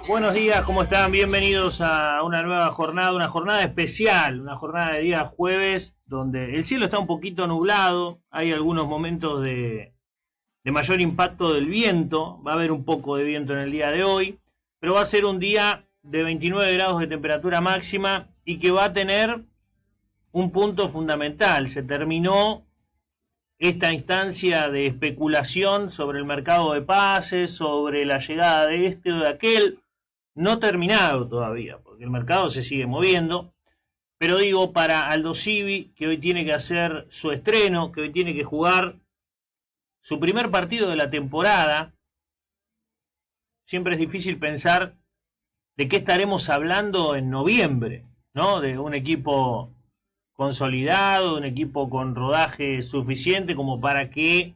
Buenos días, ¿cómo están? Bienvenidos a una nueva jornada, una jornada especial, una jornada de día jueves, donde el cielo está un poquito nublado, hay algunos momentos de mayor impacto del viento, va a haber un poco de viento en el día de hoy, pero va a ser un día de 29 grados de temperatura máxima y que va a tener un punto fundamental. Se terminó esta instancia de especulación sobre el mercado de pases, sobre la llegada de este o de aquel, no terminado todavía, porque el mercado se sigue moviendo, pero digo, para Aldo Civi, que hoy tiene que hacer su estreno, que hoy tiene que jugar su primer partido de la temporada, siempre es difícil pensar de qué estaremos hablando en noviembre, ¿no? De un equipo consolidado, un equipo con rodaje suficiente como para que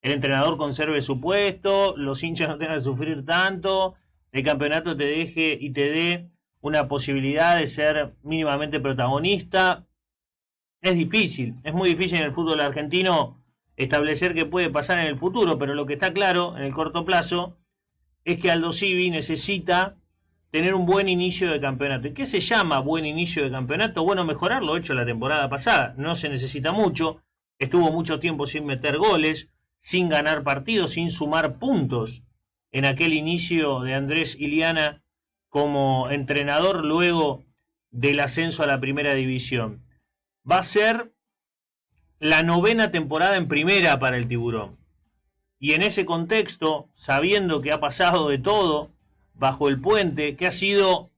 el entrenador conserve su puesto, los hinchas no tengan que sufrir tanto, el campeonato te deje y te dé una posibilidad de ser mínimamente protagonista. Es difícil, es muy difícil en el fútbol argentino establecer qué puede pasar en el futuro, pero lo que está claro en el corto plazo es que Aldo Civi necesita tener un buen inicio de campeonato. ¿Y qué se llama buen inicio de campeonato? Bueno, mejorar lo hecho la temporada pasada. No se necesita mucho. Estuvo mucho tiempo sin meter goles, sin ganar partidos, sin sumar puntos en aquel inicio de Andrés Iliana como entrenador luego del ascenso a la primera división. Va a ser la 9ª temporada en primera para el Tiburón. Y en ese contexto, sabiendo que ha pasado de todo bajo el puente, que ha sido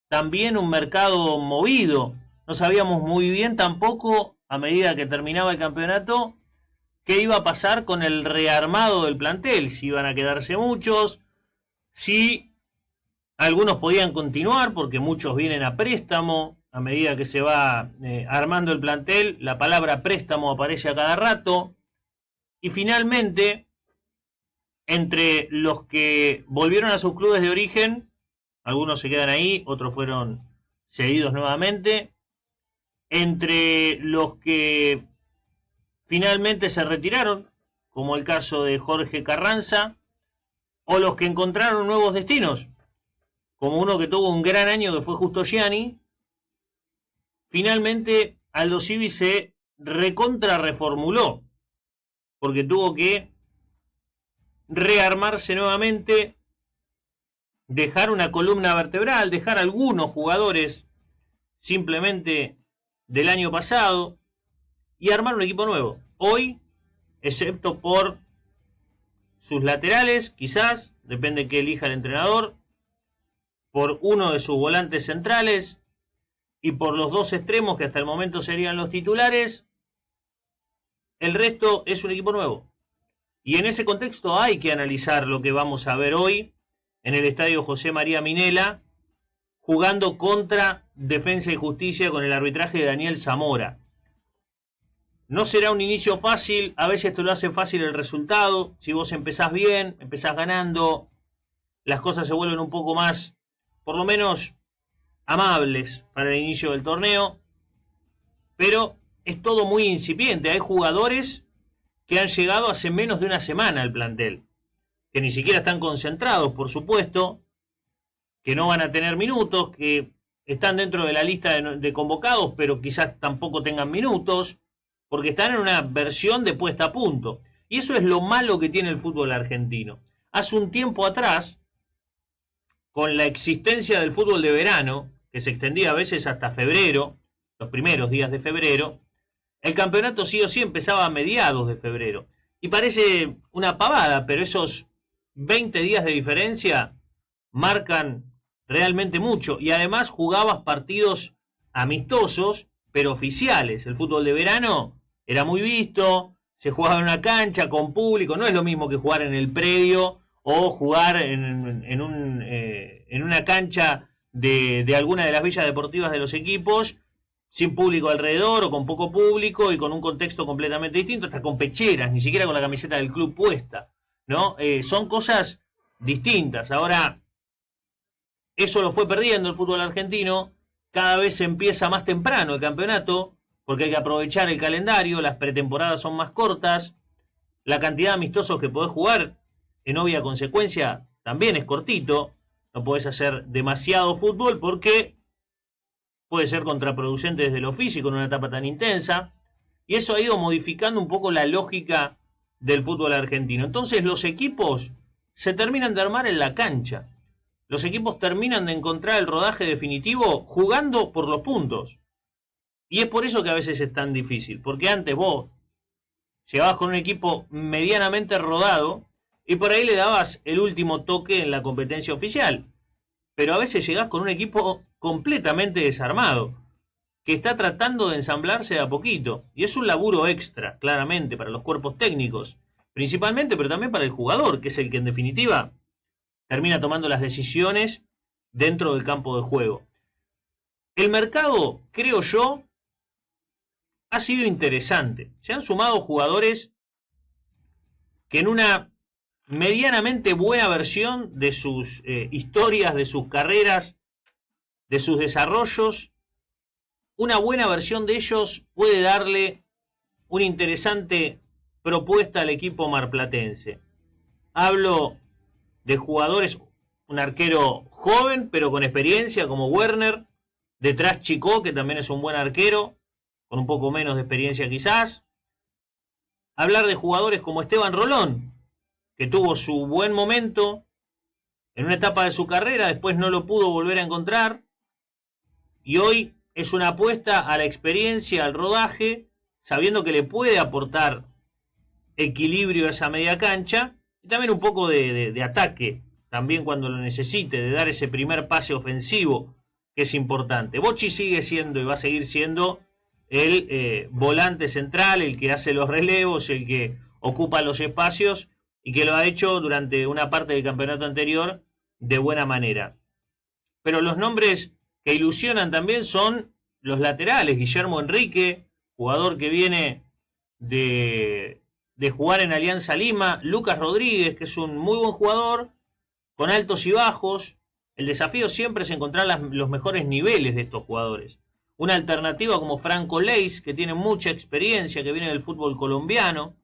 también un mercado movido, no sabíamos muy bien tampoco, a medida que terminaba el campeonato, qué iba a pasar con el rearmado del plantel, si iban a quedarse muchos, si algunos podían continuar, porque muchos vienen a préstamo, a medida que se va armando el plantel, la palabra préstamo aparece a cada rato, y finalmente, entre los que volvieron a sus clubes de origen, algunos se quedan ahí, otros fueron cedidos nuevamente, entre los que finalmente se retiraron, como el caso de Jorge Carranza, o los que encontraron nuevos destinos, como uno que tuvo un gran año que fue Justo Gianni. Finalmente Aldo Civi se recontra reformuló, porque tuvo que rearmarse nuevamente, dejar una columna vertebral, dejar algunos jugadores simplemente del año pasado y armar un equipo nuevo. Hoy, excepto por sus laterales, quizás, depende que elija el entrenador, por uno de sus volantes centrales y por los dos extremos que hasta el momento serían los titulares, el resto es un equipo nuevo. Y en ese contexto hay que analizar lo que vamos a ver hoy en el estadio José María Minela, jugando contra Defensa y Justicia con el arbitraje de Daniel Zamora. No será un inicio fácil, a veces te lo hace fácil el resultado. Si vos empezás bien, empezás ganando, las cosas se vuelven un poco más, por lo menos, amables para el inicio del torneo. Pero es todo muy incipiente. Hay jugadores que han llegado hace menos de una semana al plantel, que ni siquiera están concentrados, por supuesto, que no van a tener minutos, que están dentro de la lista de convocados, pero quizás tampoco tengan minutos, porque están en una versión de puesta a punto. Y eso es lo malo que tiene el fútbol argentino. Hace un tiempo atrás, con la existencia del fútbol de verano, que se extendía a veces hasta febrero, los primeros días de febrero, el campeonato sí o sí empezaba a mediados de febrero. Y parece una pavada, pero esos 20 días de diferencia marcan realmente mucho. Y además jugabas partidos amistosos, pero oficiales. El fútbol de verano era muy visto, se jugaba en una cancha con público. No es lo mismo que jugar en el predio o jugar en una cancha de alguna de las villas deportivas de los equipos, sin público alrededor o con poco público y con un contexto completamente distinto, hasta con pecheras, ni siquiera con la camiseta del club puesta, ¿no? Son cosas distintas. Ahora, eso lo fue perdiendo el fútbol argentino, cada vez se empieza más temprano el campeonato, porque hay que aprovechar el calendario, las pretemporadas son más cortas, la cantidad de amistosos que podés jugar, en obvia consecuencia, también es cortito, no podés hacer demasiado fútbol porque puede ser contraproducente desde lo físico en una etapa tan intensa, y eso ha ido modificando un poco la lógica del fútbol argentino. Entonces los equipos se terminan de armar en la cancha. Los equipos terminan de encontrar el rodaje definitivo jugando por los puntos. Y es por eso que a veces es tan difícil, porque antes vos llegabas con un equipo medianamente rodado y por ahí le dabas el último toque en la competencia oficial. Pero a veces llegás con un equipo completamente desarmado, que está tratando de ensamblarse de a poquito. Y es un laburo extra, claramente, para los cuerpos técnicos, principalmente, pero también para el jugador, que es el que en definitiva termina tomando las decisiones dentro del campo de juego. El mercado, creo yo, ha sido interesante. Se han sumado jugadores que en una medianamente buena versión de sus historias, de sus carreras, de sus desarrollos, una buena versión de ellos puede darle una interesante propuesta al equipo marplatense. Hablo de jugadores, un arquero joven pero con experiencia como Werner, detrás Chico, que también es un buen arquero, con un poco menos de experiencia quizás. Hablar de jugadores como Esteban Rolón, que tuvo su buen momento en una etapa de su carrera, después no lo pudo volver a encontrar, y hoy es una apuesta a la experiencia, al rodaje, sabiendo que le puede aportar equilibrio a esa media cancha, y también un poco de ataque, también cuando lo necesite, de dar ese primer pase ofensivo, que es importante. Bocci sigue siendo y va a seguir siendo el volante central, el que hace los relevos, el que ocupa los espacios, y que lo ha hecho durante una parte del campeonato anterior de buena manera. Pero los nombres que ilusionan también son los laterales. Guillermo Enrique, jugador que viene de jugar en Alianza Lima. Lucas Rodríguez, que es un muy buen jugador, con altos y bajos. El desafío siempre es encontrar los mejores niveles de estos jugadores. Una alternativa como Franco Leis, que tiene mucha experiencia, que viene del fútbol colombiano.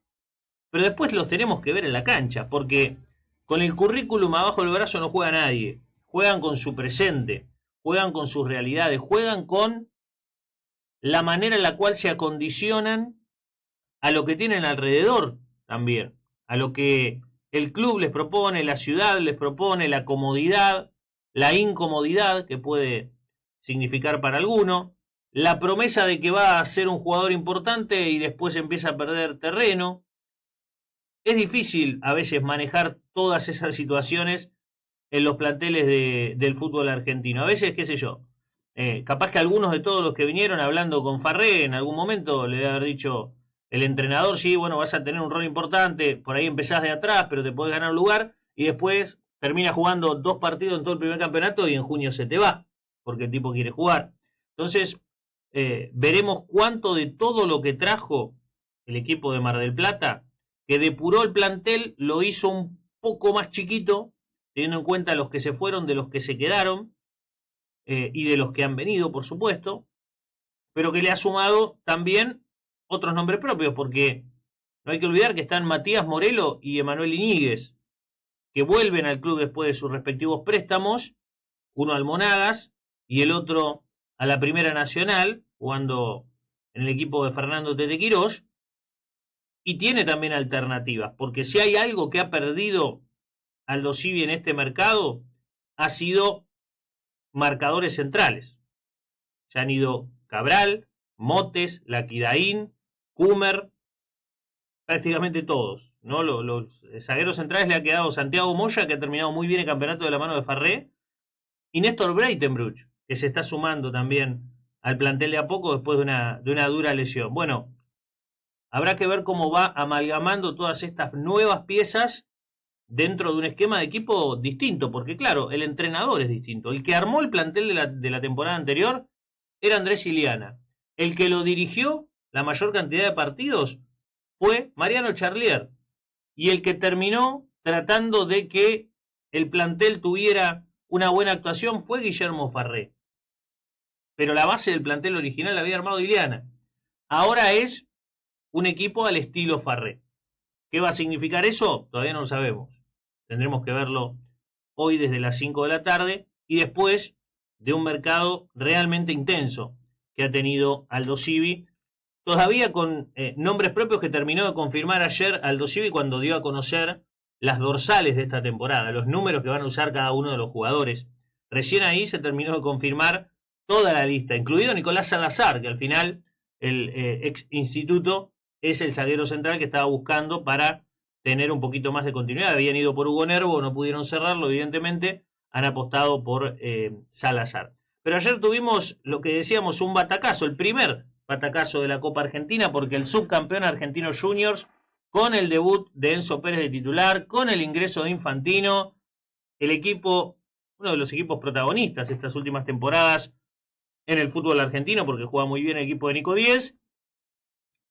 Pero después los tenemos que ver en la cancha, porque con el currículum abajo del brazo no juega nadie. Juegan con su presente, juegan con sus realidades, juegan con la manera en la cual se acondicionan a lo que tienen alrededor también, a lo que el club les propone, la ciudad les propone, la comodidad, la incomodidad que puede significar para alguno, la promesa de que va a ser un jugador importante y después empieza a perder terreno. Es difícil a veces manejar todas esas situaciones en los planteles del fútbol argentino. A veces, qué sé yo, capaz que algunos de todos los que vinieron hablando con Farré en algún momento le debe haber dicho el entrenador, sí, bueno, vas a tener un rol importante, por ahí empezás de atrás, pero te podés ganar un lugar, y después terminas jugando 2 partidos en todo el primer campeonato y en junio se te va, porque el tipo quiere jugar. Entonces, veremos cuánto de todo lo que trajo el equipo de Mar del Plata, que depuró el plantel, lo hizo un poco más chiquito, teniendo en cuenta los que se fueron, de los que se quedaron, y de los que han venido, por supuesto, pero que le ha sumado también otros nombres propios, porque no hay que olvidar que están Matías Morelo y Emanuel Iñiguez, que vuelven al club después de sus respectivos préstamos, uno al Monagas y el otro a la Primera Nacional, jugando en el equipo de Fernando Tete Quirós, y tiene también alternativas, porque si hay algo que ha perdido Aldo Civi en este mercado, ha sido marcadores centrales. Se han ido Cabral, Motes, Laquidaín, Cumer, prácticamente todos, ¿no? Los zagueros centrales le ha quedado Santiago Moya, que ha terminado muy bien el campeonato de la mano de Farré, y Néstor Breitenbruch, que se está sumando también al plantel de a poco después de una dura lesión. Bueno, habrá que ver cómo va amalgamando todas estas nuevas piezas dentro de un esquema de equipo distinto, porque claro, el entrenador es distinto. El que armó el plantel de la temporada anterior era Andrés Iliana. El que lo dirigió la mayor cantidad de partidos fue Mariano Charlier. Y el que terminó tratando de que el plantel tuviera una buena actuación fue Guillermo Farré. Pero la base del plantel original la había armado Iliana. Ahora es un equipo al estilo Farré. ¿Qué va a significar eso? Todavía no lo sabemos. Tendremos que verlo hoy desde las 5 de la tarde, y después de un mercado realmente intenso que ha tenido Aldo Civi, todavía con nombres propios que terminó de confirmar ayer Aldo Civi cuando dio a conocer las dorsales de esta temporada, los números que van a usar cada uno de los jugadores. Recién ahí se terminó de confirmar toda la lista, incluido Nicolás Salazar, que al final el ex instituto es el zaguero central que estaba buscando para tener un poquito más de continuidad. Habían ido por Hugo Nervo, no pudieron cerrarlo, evidentemente, han apostado por Salazar. Pero ayer tuvimos lo que decíamos, un batacazo, el primer batacazo de la Copa Argentina, porque el subcampeón Argentino Juniors, con el debut de Enzo Pérez de titular, con el ingreso de Infantino, el equipo, uno de los equipos protagonistas estas últimas temporadas en el fútbol argentino, porque juega muy bien el equipo de Nico Díez,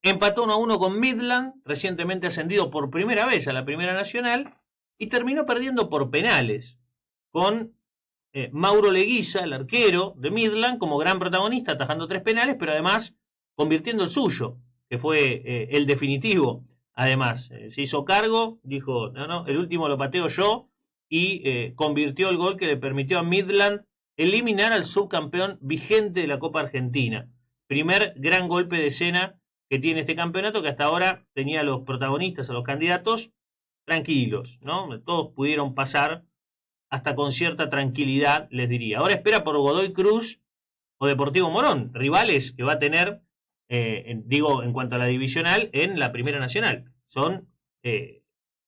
empató 1-1 con Midland, recientemente ascendido por primera vez a la Primera Nacional, y terminó perdiendo por penales, con Mauro Leguiza, el arquero de Midland, como gran protagonista, atajando 3 penales, pero además convirtiendo el suyo, que fue el definitivo. Además, se hizo cargo, dijo, no, el último lo pateo yo, y convirtió el gol que le permitió a Midland eliminar al subcampeón vigente de la Copa Argentina. Primer gran golpe de escena que tiene este campeonato, que hasta ahora tenía a los protagonistas, a los candidatos, tranquilos, ¿no? Todos pudieron pasar hasta con cierta tranquilidad, les diría. Ahora espera por Godoy Cruz o Deportivo Morón, rivales que va a tener, en cuanto a la divisional, en la Primera Nacional. Son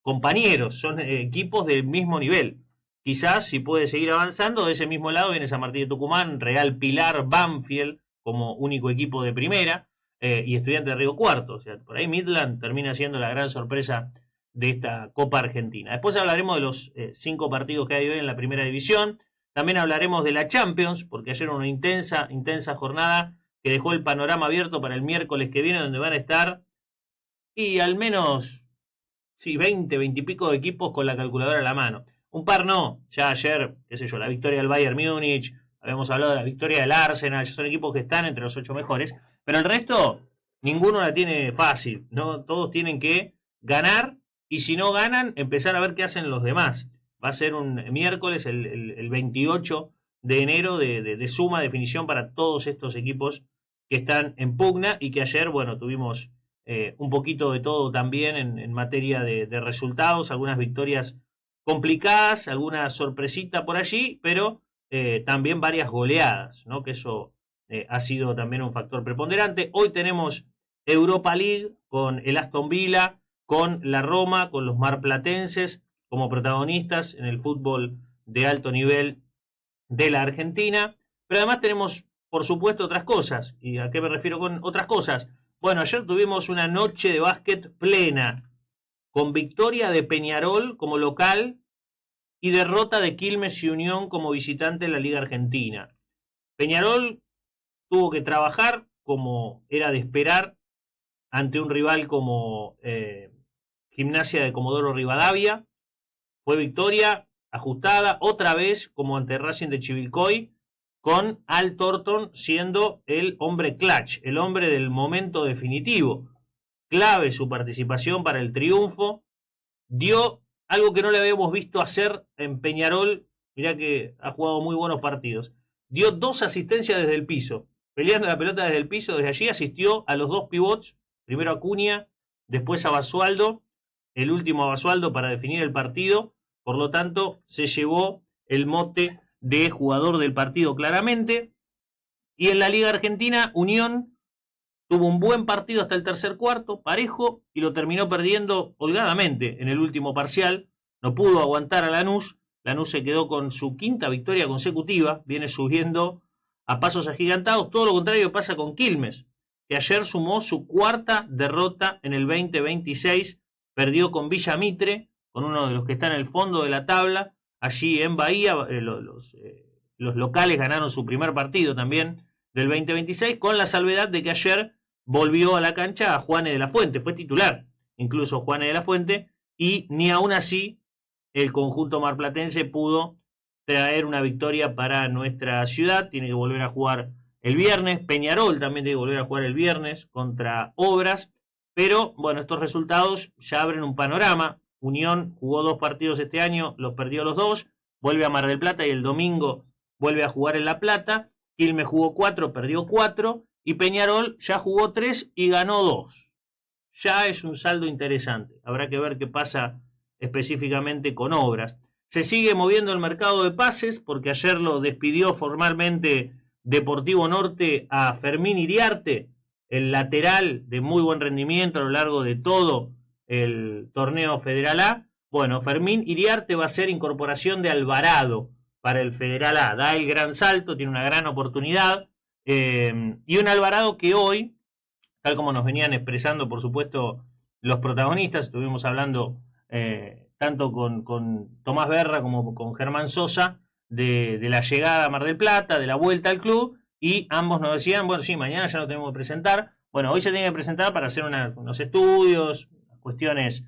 compañeros, son equipos del mismo nivel. Quizás, si puede seguir avanzando, de ese mismo lado viene San Martín de Tucumán, Real Pilar, Banfield, como único equipo de primera, y Estudiantes de Río Cuarto. O sea, por ahí Midland termina siendo la gran sorpresa de esta Copa Argentina. Después hablaremos de los 5 partidos que hay hoy en la primera división. También hablaremos de la Champions, porque ayer una intensa jornada que dejó el panorama abierto para el miércoles que viene, donde van a estar y al menos 20 y pico de equipos con la calculadora a la mano. Un par no, ya ayer, qué sé yo, la victoria del Bayern Múnich, habíamos hablado de la victoria del Arsenal, ya son equipos que están entre los 8 mejores, pero el resto, ninguno la tiene fácil, ¿no? Todos tienen que ganar, y si no ganan, empezar a ver qué hacen los demás. Va a ser un miércoles, el 28 de enero, de suma definición para todos estos equipos que están en pugna, y que ayer, bueno, tuvimos un poquito de todo también en materia de resultados, algunas victorias complicadas, alguna sorpresita por allí, pero también varias goleadas, ¿no? Que eso ha sido también un factor preponderante. Hoy tenemos Europa League con el Aston Villa, con la Roma, con los marplatenses como protagonistas en el fútbol de alto nivel de la Argentina, pero además tenemos, por supuesto, otras cosas. ¿Y a qué me refiero con otras cosas? Bueno, ayer tuvimos una noche de básquet plena, con victoria de Peñarol como local y derrota de Quilmes y Unión como visitante en la Liga Argentina. Peñarol tuvo que trabajar, como era de esperar, ante un rival como Gimnasia de Comodoro Rivadavia. Fue victoria ajustada, otra vez como ante Racing de Chivilcoy, con Al Thornton siendo el hombre clutch, el hombre del momento definitivo. Clave su participación para el triunfo. Dio algo que no le habíamos visto hacer en Peñarol. Mirá que ha jugado muy buenos partidos. Dio 2 asistencias desde el piso, peleando la pelota desde el piso. Desde allí asistió a los 2 pivots, primero a Acuña, después a Basualdo, el último a Basualdo para definir el partido. Por lo tanto, se llevó el mote de jugador del partido claramente. Y en la Liga Argentina, Unión tuvo un buen partido hasta el tercer cuarto, parejo, y lo terminó perdiendo holgadamente en el último parcial. No pudo aguantar a Lanús. Lanús se quedó con su 5ª victoria consecutiva, viene subiendo a pasos agigantados. Todo lo contrario pasa con Quilmes, que ayer sumó su 4ª derrota en el 2026, perdió con Villa Mitre, con uno de los que está en el fondo de la tabla, allí en Bahía. Los locales ganaron su primer partido también del 2026, con la salvedad de que ayer volvió a la cancha a Juane de la Fuente, fue titular incluso Juane de la Fuente, y ni aún así el conjunto marplatense pudo traer una victoria para nuestra ciudad. Tiene que volver a jugar el viernes. Peñarol también tiene que volver a jugar el viernes contra Obras, pero bueno, estos resultados ya abren un panorama. Unión jugó 2 partidos este año, los perdió los 2, vuelve a Mar del Plata y el domingo vuelve a jugar en La Plata. Quilmes jugó 4, perdió 4 y Peñarol ya jugó 3 y ganó 2. Ya es un saldo interesante. Habrá que ver qué pasa específicamente con Obras. Se sigue moviendo el mercado de pases porque ayer lo despidió formalmente Deportivo Norte a Fermín Iriarte, el lateral de muy buen rendimiento a lo largo de todo el torneo Federal A. Bueno, Fermín Iriarte va a ser incorporación de Alvarado para el Federal A. Da el gran salto, tiene una gran oportunidad. Y un Alvarado que hoy, tal como nos venían expresando, por supuesto, los protagonistas, estuvimos hablando tanto con Tomás Berra como con Germán Sosa de la llegada a Mar del Plata, de la vuelta al club, y ambos nos decían, bueno, sí, mañana ya lo tenemos que presentar. Bueno, hoy se tiene que presentar para hacer unos estudios, cuestiones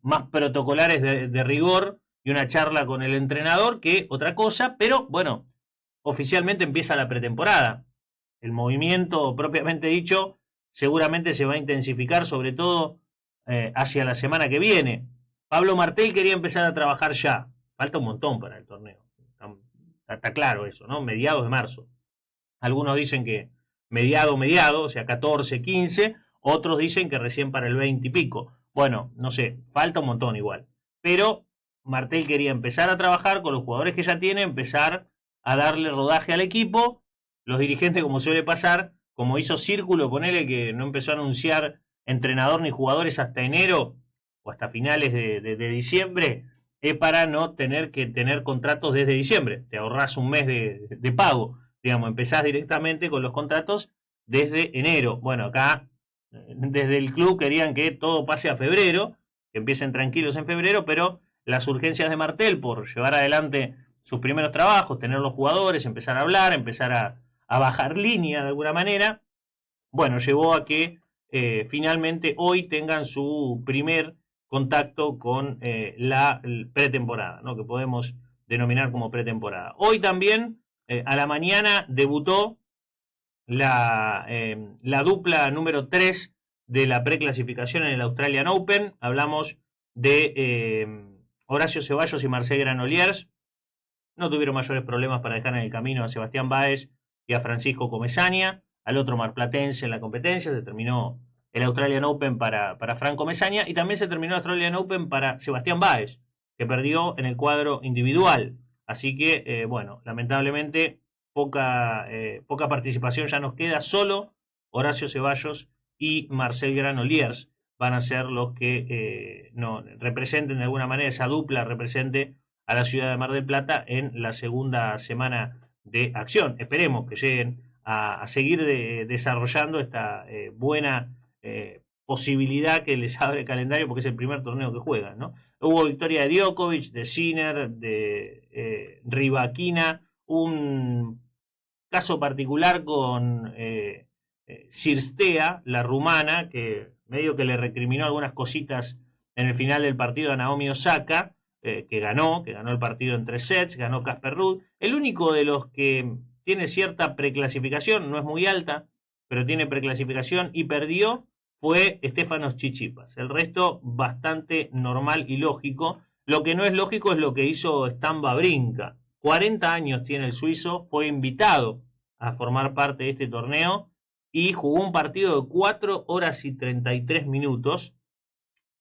más protocolares de rigor y una charla con el entrenador que otra cosa, pero bueno, oficialmente empieza la pretemporada. El movimiento propiamente dicho seguramente se va a intensificar, sobre todo hacia la semana que viene. Pablo Martel quería empezar a trabajar ya. Falta un montón para el torneo. Está claro eso, ¿no? Mediados de marzo. Algunos dicen que mediado, o sea, 14, 15. Otros dicen que recién para el 20 y pico. Bueno, no sé, falta un montón igual. Pero Martel quería empezar a trabajar con los jugadores que ya tiene, empezar a darle rodaje al equipo. Los dirigentes, como suele pasar, como hizo Círculo, ponele que no empezó a anunciar entrenador ni jugadores hasta enero o hasta finales de diciembre, es para no tener que tener contratos desde diciembre. Te ahorras un mes de pago. Digamos, empezás directamente con los contratos desde enero. Bueno, acá desde el club querían que todo pase a febrero, que empiecen tranquilos en febrero, pero las urgencias de Martel por llevar adelante sus primeros trabajos, tener los jugadores, empezar a hablar, empezar a bajar línea de alguna manera, bueno, llevó a que finalmente hoy tengan su primer contacto con la pretemporada, ¿no? Que podemos denominar como pretemporada. Hoy también, a la mañana, debutó la dupla número 3 de la preclasificación en el Australian Open. Hablamos de Horacio Ceballos y Marcel Granollers. No tuvieron mayores problemas para dejar en el camino a Sebastián Báez y a Francisco Comesaña, al otro marplatense en la competencia. Se terminó el Australian Open para Franco Comesaña y también se terminó el Australian Open para Sebastián Báez, que perdió en el cuadro individual. Así que, bueno, lamentablemente poca participación ya nos queda. Solo Horacio Ceballos y Marcel Granollers van a ser los que no representen de alguna manera, esa dupla represente a la ciudad de Mar del Plata en la segunda semana de acción. Esperemos que lleguen a seguir desarrollando esta buena posibilidad que les abre el calendario, porque es el primer torneo que juegan, ¿no? Hubo victoria de Djokovic, de Sinner, de Rivaquina, un caso particular con Cirstea, la rumana, que medio que le recriminó algunas cositas en el final del partido a Naomi Osaka, que ganó el partido en 3 sets, ganó Casper Ruud. El único de los que tiene cierta preclasificación, no es muy alta, pero tiene preclasificación y perdió, fue Stefanos Tsitsipas. El resto bastante normal y lógico. Lo que no es lógico es lo que hizo Stan Wawrinka. 40 años tiene el suizo, fue invitado a formar parte de este torneo y jugó un partido de 4 horas y 33 minutos.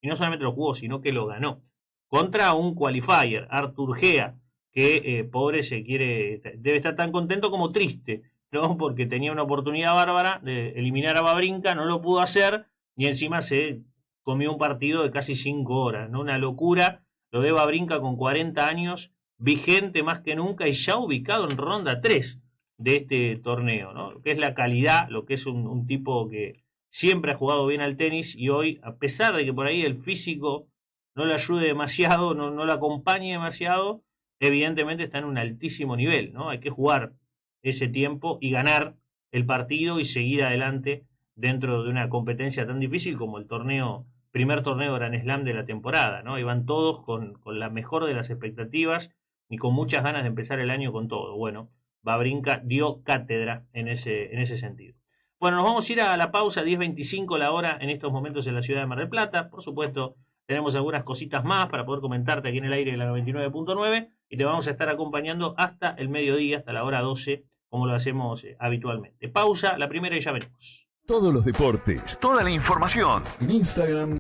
Y no solamente lo jugó, sino que lo ganó. Contra un qualifier, Artur Gea, que pobre debe estar tan contento como triste, ¿no? Porque tenía una oportunidad bárbara de eliminar a Wawrinka, no lo pudo hacer y encima se comió un partido de casi 5 horas, ¿no? Una locura, lo de Wawrinka con 40 años, vigente más que nunca y ya ubicado en ronda 3 de este torneo, ¿no? Lo que es la calidad, lo que es un tipo que siempre ha jugado bien al tenis y hoy, a pesar de que por ahí el físico no le ayude demasiado, no lo acompañe demasiado, evidentemente está en un altísimo nivel, ¿no? Hay que jugar ese tiempo y ganar el partido y seguir adelante dentro de una competencia tan difícil como el primer torneo Grand Slam de la temporada, ¿no? Y van todos con la mejor de las expectativas y con muchas ganas de empezar el año con todo. Bueno, Wawrinka dio cátedra en ese sentido. Bueno, nos vamos a ir a la pausa, 10:25 la hora en estos momentos en la ciudad de Mar del Plata. Por supuesto, tenemos algunas cositas más para poder comentarte aquí en el aire de la 99.9 y te vamos a estar acompañando hasta el mediodía, hasta la hora 12, como lo hacemos habitualmente. Pausa, la primera y ya venimos. Todos los deportes, toda la información en Instagram.